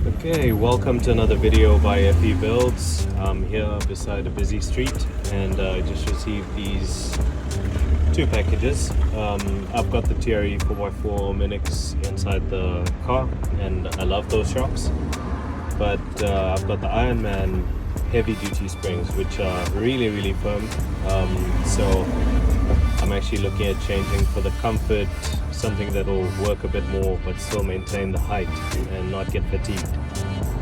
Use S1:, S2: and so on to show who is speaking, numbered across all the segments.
S1: Okay, welcome to another video by FE Builds. I'm here beside a busy street and I just received these two packages. I've got the TRE4x4 Ominics inside the car and I love those shocks. But I've got the Ironman heavy duty springs which are really firm. So I'm actually looking at changing for the comfort, something that will work a bit more but still maintain the height and not get fatigued.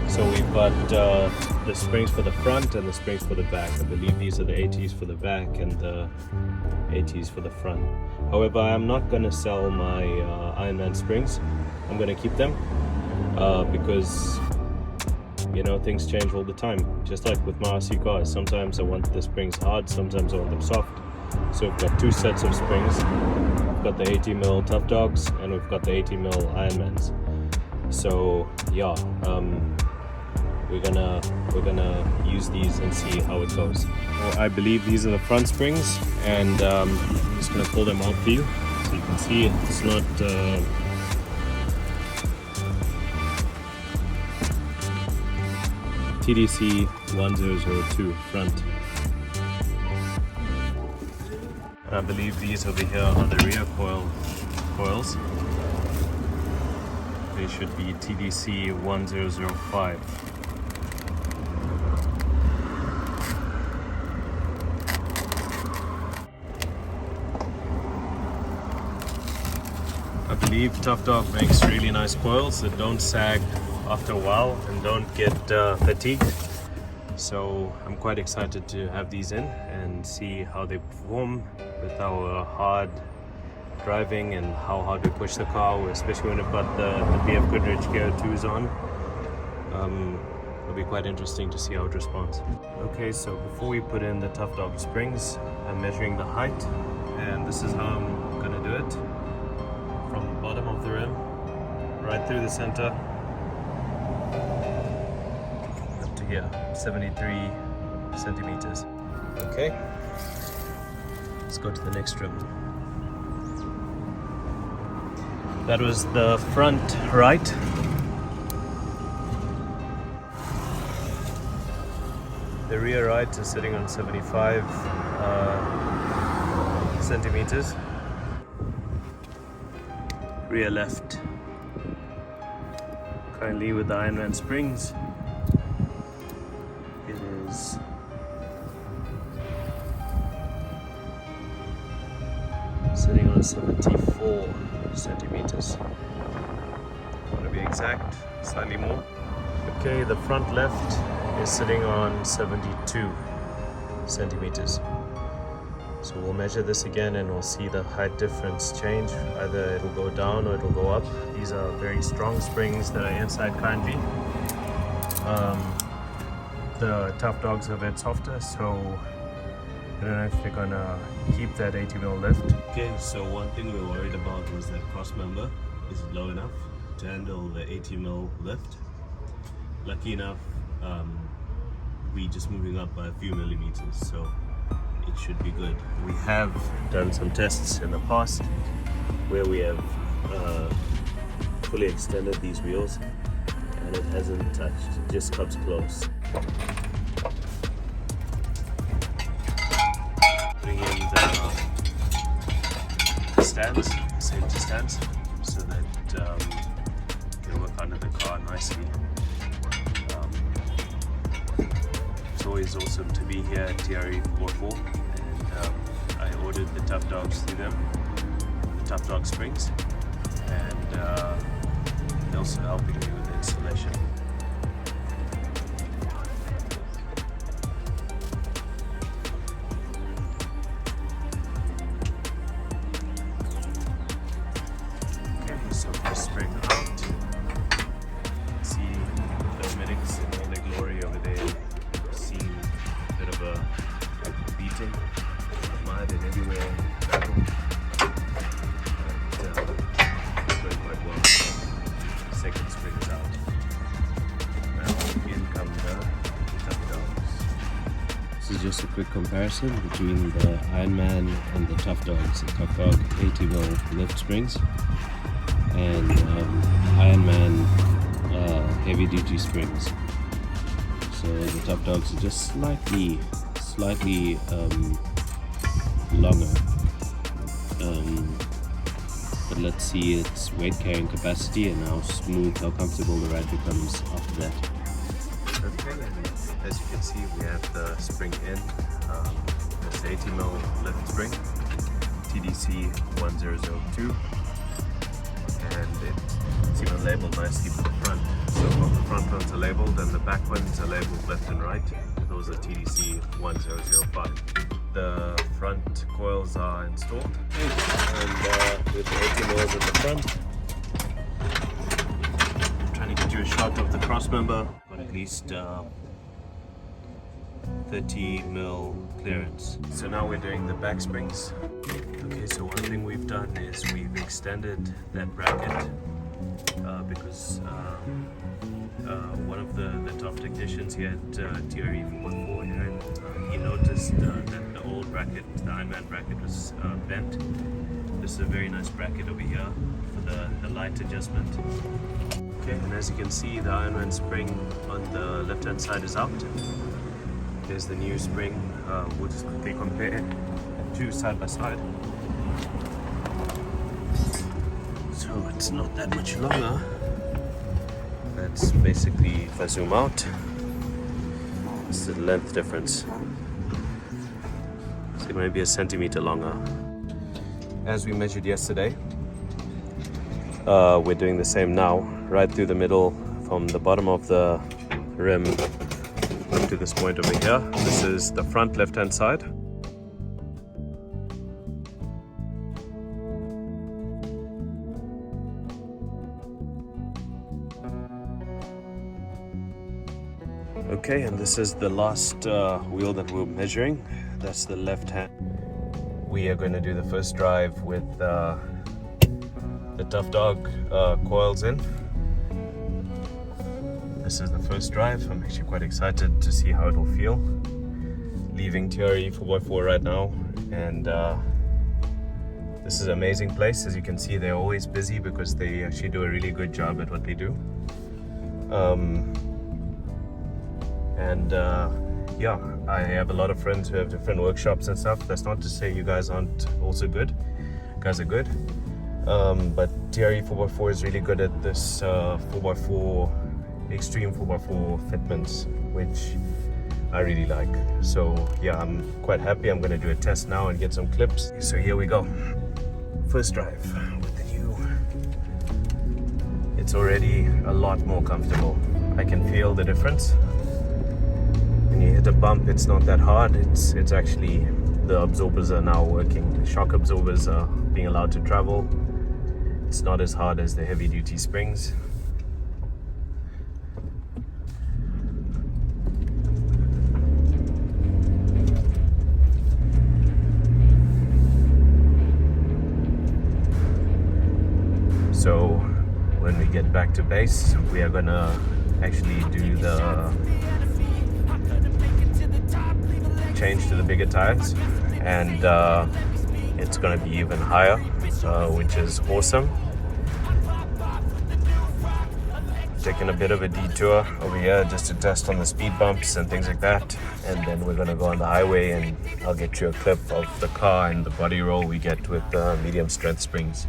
S1: So we've got the springs for the front and the springs for the back. I believe these are the 80s for the back and the 80s for the front. However, I'm not going to sell my Ironman springs. I'm going to keep them because you know, things change all the time. Just like with my RC cars, sometimes I want the springs hard, sometimes I want them soft. So we've got two sets of springs. We've got the 80mm Tough Dogs and we've got the 80mm Ironmans. So yeah, we're gonna use these and see how it goes. Well, I believe these are the front springs, and I'm just gonna pull them out for you so you can see it's not. TDC 1002 front. I believe these over here are the rear coils. They should be TDC 1005. I believe Tough Dog makes really nice coils that don't sag after a while and don't get fatigued. So I'm quite excited to have these in and see how they perform with our hard driving and how hard we push the car, especially when we've got the BF Goodrich Gear 2s on. It'll be quite interesting to see how it responds. Okay, so before we put in the Tough Dog springs, I'm measuring the height, and this is how I'm gonna do it. From the bottom of the rim, right through the center, up to here, 73 centimeters. Okay, let's go to the next rim. That was the front right. The rear right is sitting on 75 centimeters. Rear left, currently with the Ironman springs, it is sitting on 74 centimeters. I want to be exact, slightly more. Okay, the front left is sitting on 72 centimeters. So we'll measure this again and we'll see the height difference change. Either it'll go down or it'll go up. These are very strong springs that are inside currently. The Tough Dogs are a bit softer, so I don't know if they're gonna keep that 80mm lift. Okay, so one thing we were worried about was that cross member. Is it low enough to handle the 80mm lift? Lucky enough, we just moving up by a few millimeters, so it should be good. We have done some tests in the past where we have fully extended these wheels and it hasn't touched, it just comes close. Putting in the stands, safety stands, so that it can work under the car nicely. It's always awesome to be here at TRE4x4, and I ordered the Tough Dogs through them, the Tough Dog springs, and they're also helping me with the installation. So first spring out, see the Ominics in all their glory over there, seeing a bit of a beating, mud and everywhere, battle, and it's going quite well. Second spring is out. Now in come the Tough Dogs. This is just a quick comparison between the Ironman and the Tough Dogs. The Tough Dog 80mm lift springs and Ironman heavy duty springs. So the top dogs are just slightly longer. But let's see its weight carrying capacity and how smooth, how comfortable the ride becomes after that. Okay, and as you can see, we have the spring in. This 80mm lift spring, TDC 1002, and it's even labeled nicely for the front. So the front ones are labeled and the back ones are labeled left and right. Those are TDC 1005. The front coils are installed, and with the 80mm in the front. I'm trying to get you a shot of the cross member, but at least 30mm clearance. So now we're doing the back springs. Okay, so one thing we've done is we've extended that bracket because one of the top technicians here at TRE4x4 here, he noticed that the old bracket, the Ironman bracket, was bent. This is a very nice bracket over here for the light adjustment. Okay, and as you can see, the Ironman spring on the left hand side is out. There's the new spring. We'll just quickly compare two side by side. So it's not that much longer. That's basically, if I zoom out, it's the length difference. So it might be a centimeter longer. As we measured yesterday, we're doing the same now, right through the middle, from the bottom of the rim up to this point over here. This is the front left hand side. Okay, and this is the last wheel that we're measuring. That's the left hand. We are going to do the first drive with the Tough Dog coils in. This is the first drive. I'm actually quite excited to see how it will feel. Leaving TRE4x4 right now, and this is an amazing place. As you can see, they're always busy because they actually do a really good job at what they do. Yeah, I have a lot of friends who have different workshops and stuff. That's not to say you guys aren't also good. You guys are good. But TRE4x4 is really good at this 4x4, extreme 4x4 fitments, which I really like. So yeah, I'm quite happy. I'm going to do a test now and get some clips. So here we go. First drive with the new. It's already a lot more comfortable. I can feel the difference. When you hit a bump, it's not that hard. It's actually, the absorbers are now working. The shock absorbers are being allowed to travel. It's not as hard as the heavy duty springs. So when we get back to base, we are gonna actually do the change to the bigger tires, and it's going to be even higher, which is awesome. Taking a bit of a detour over here just to test on the speed bumps and things like that, and then we're going to go on the highway and I'll get you a clip of the car and the body roll we get with medium strength springs.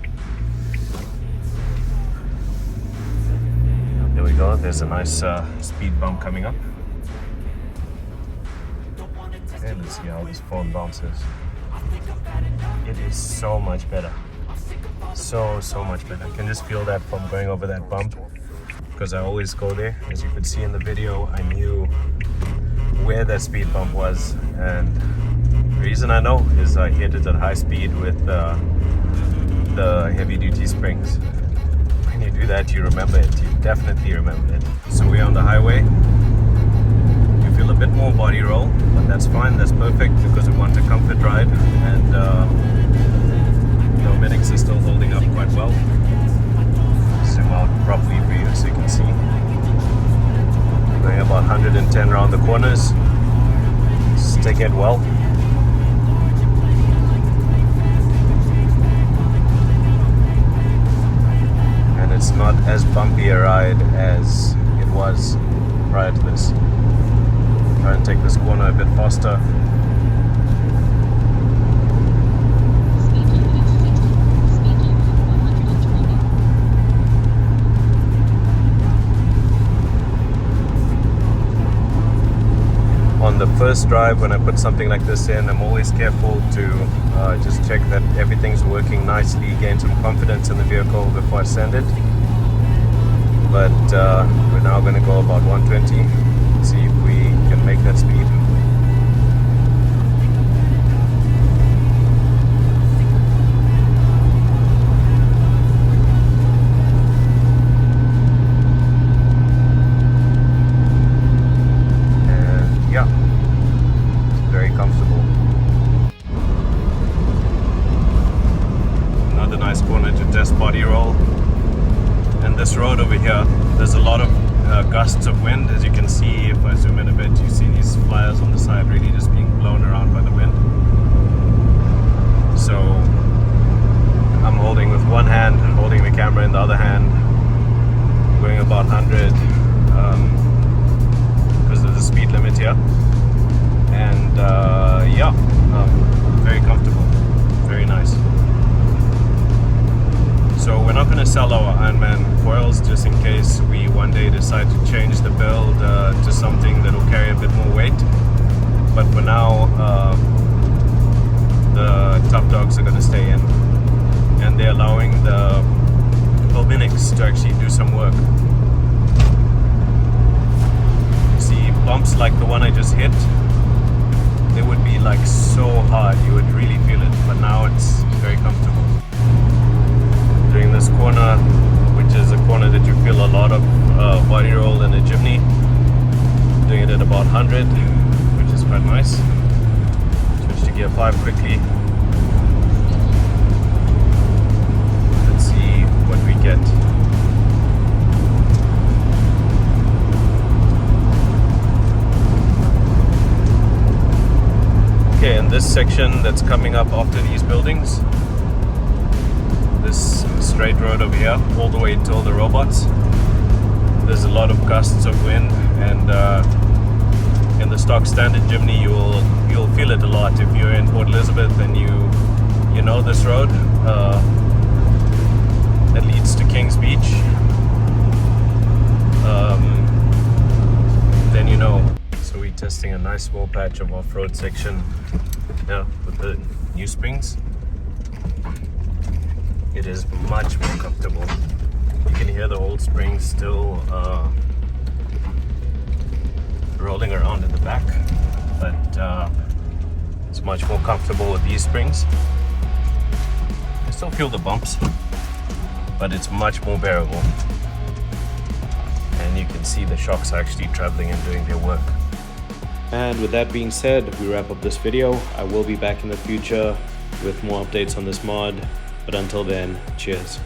S1: There we go, there's a nice speed bump coming up. Okay, let's see how this phone bounces. It is so much better. So much better. I can just feel that from going over that bump, because I always go there. As you could see in the video, I knew where that speed bump was, and the reason I know is I hit it at high speed with the heavy duty springs. When you do that, you remember it. You definitely remember it. So we're on the highway. Feel a bit more body roll, but that's fine, that's perfect, because we want a comfort ride, and the Ominics is still holding up quite well. Zoom out properly for you so you can see. Going about 110 around the corners. Just take it well. it's not as bumpy a ride as it was prior to this. Try and take this corner a bit faster. On the first drive, when I put something like this in, I'm always careful to just check that everything's working nicely, gain some confidence in the vehicle before I send it. But we're now going to go about 120, see if we can make that speed. Body roll. And this road over here, there's a lot of gusts of wind. As you can see, if I zoom in a bit, you see these flyers on the side really just being blown around by the wind. So I'm holding with one hand, holding the camera in the other hand, going about 100 because of the speed limit here. And yeah, very comfortable, very nice. So we're not going to sell our Ironman coils just in case we one day decide to change the build to something that will carry a bit more weight. But for now, the Tough Dogs are going to stay in, and they're allowing the Ominics to actually do some work. See, bumps like the one I just hit, they would be like so hard, you would really feel it, but now it's very comfortable. Doing this corner, which is a corner that you feel a lot of body roll in a Jimny, doing it at about 100, which is quite nice. Switch to gear 5 quickly. Let's see what we get. Okay, in this section that's coming up after these buildings, this straight road over here, all the way till the robots, there's a lot of gusts of wind, and in the stock standard Jimny you'll feel it a lot. If you're in Port Elizabeth and you know this road that leads to Kings Beach, then you know. So we're testing a nice small patch of off-road section now with the new springs. It is much more comfortable. You can hear the old springs still rolling around in the back, but it's much more comfortable with these springs. I still feel the bumps, but it's much more bearable. And you can see the shocks actually traveling and doing their work. And with that being said, we wrap up this video. I will be back in the future with more updates on this mod. But until then, cheers.